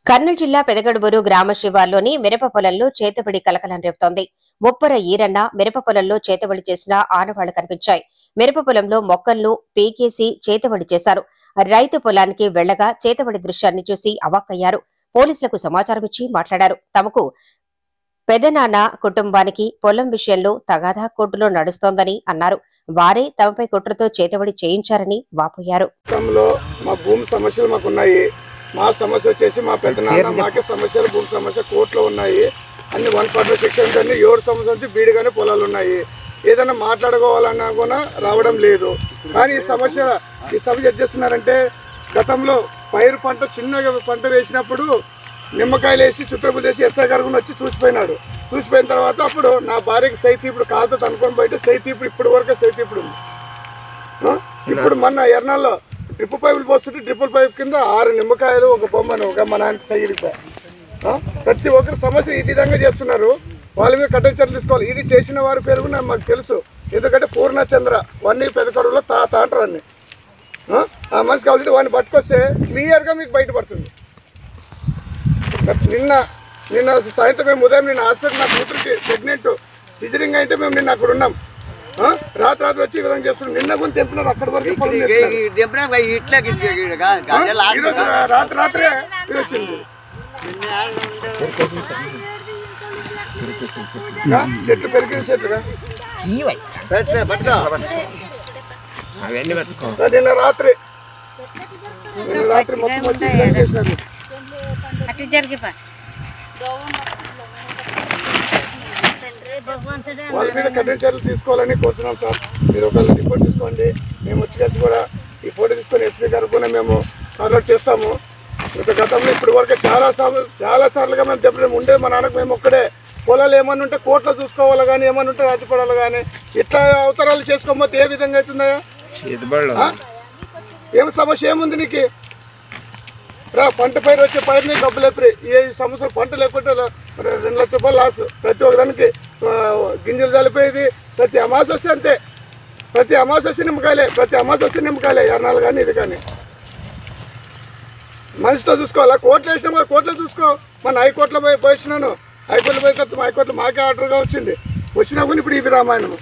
కర్నూలు జిల్లా పెదగడుబూరు గ్రామ శివార్లోని మిరప పొలంలో చేతబడి కలకలం రేపుతోంది. ముప్పర ఈరన్న మిరప పొలంలో చేతబడి చేసిన ఆనవాళ్లు కనిపించాయి. మిరప పొలంలో మొక్కలను పీకేసి చేతబడి చేశారు. రైతు పొలానికి వెళ్లగా చేతబడి దృశ్యాన్ని చూసి అవాక్కయ్యారు. పోలీసులకు సమాచారం ఇచ్చి మాట్లాడారు. తమకు పెదనాన్న కుటుంబానికి పొలం విషయంలో తగాదా కోర్టులో నడుస్తోందని అన్నారు. వారే తమపై కుట్రతో చేతబడి చేయించారని వాపోయారు. మా సమస్య వచ్చేసి మా పెద్దనాన్న మాకే సమస్యలు భూమి సమస్య కోర్టులో ఉన్నాయి. అన్ని 140 సెక్షన్స్ అన్ని 7 సంవత్సరాల నుంచి బీడుగానే పొలాలు ఉన్నాయి. ఏదైనా మాట్లాడుకోవాలన్నా కూడా రావడం లేదు. కానీ ఈ సమస్య చేస్తున్నారంటే గతంలో పైరు పంట చిన్నగా పంట వేసినప్పుడు నిమ్మకాయలు వేసి చుట్టబులు వేసి ఎస్ఐ గారు కూడా వచ్చి చూసిపోయినాడు. చూసిపోయిన తర్వాత అప్పుడు నా భార్యకి సైతి ఇప్పుడు కాలుతో తనుకొని బయట సైతి ఇప్పుడు వరకు సైతి ఇప్పుడు మన ఎర్నాల్లో డ్రిప్ పైపులు పోస్తుంటే డ్రిప్పుల పైప్ కింద 6 నిమ్మకాయలు ఒక బొమ్మను ఒక మా నాన్నకి సైలిపా ప్రతి ఒక్కరు సమస్య ఈ విధంగా చేస్తున్నారు. వాళ్ళ మీద కఠిన చర్యలు తీసుకోవాలి. ఇది చేసిన వారి పేరు కూడా మాకు తెలుసు. ఎందుకంటే పూర్ణచంద్ర వన్నీ పెదకరువులో తాత అంటారు అన్ని. ఆ మనిషి కాబట్టి వాడిని పట్టుకొస్తే క్లియర్గా మీకు బయటపడుతుంది. నిన్న సాయంత్రం మేము ఉదయం నిన్న హాస్పిటల్ నా కూతురికి ప్రెగ్నెంట్ సిజరింగ్ అయితే మేము నిన్న అక్కడ ఉన్నాం. రాత్రి వచ్చి ఈ విధంగా చేస్తున్నాం. నిన్న కూడా తెంపినారు అక్కడ వరకు రాత్రే ఇది వచ్చింది. చెట్లు పెరిగిన చెట్లుగా నిన్న రాత్రి మొత్తం వచ్చి చేసినారు. వాళ్ళ మీద కఠిన చర్యలు తీసుకోవాలని కోరుతున్నాం సార్. మీరు ఒకవేళ రిపోర్ట్ తీసుకోండి. మేము వచ్చి కూడా ఈ ఫోటో తీసుకొని ఎస్పీ గారు కూడా మేము ఫార్వర్డ్ చేస్తాము. గతంలో ఇప్పటి వరకు చాలా సార్లుగా మేము దెబ్బలు ఉండే మా నాన్నకు మేము ఒక్కడే పొలాలు ఏమన్నా ఉంటే కోర్టులో చూసుకోవాలి కానీ ఏమన్నా ఉంటే రాజపడాలి కానీ ఇట్లా అవసరాలు చేసుకోకపోతే ఏ విధంగా అవుతుందా? ఏం సమస్య ఏముంది నీకు? పంట పైరు వచ్చే పైరుని డబ్బులు ఎప్పుడు ఏ సంవత్సరం పంట లేకుంటే 2 లక్షల రూపాయలు లాస్. ప్రతి ఒక్కదానికి గింజలు చల్లిపోయేది. ప్రతి అమావాస్య అంతే. ప్రతి అమావాస్య నిమ్మకాయలే ఎర్నాలు కానీ ఇది కానీ మనిషితో చూసుకోవాలా. కోర్టులో వేసినా కూడా కోర్టులో చూసుకో. మన హైకోర్టులో పోయి వచ్చినాను. హైకోర్టులో పోయి హైకోర్టులో మాకే ఆర్డర్గా వచ్చింది. వచ్చినా కూడా ఇప్పుడు ఇది రామాయణము.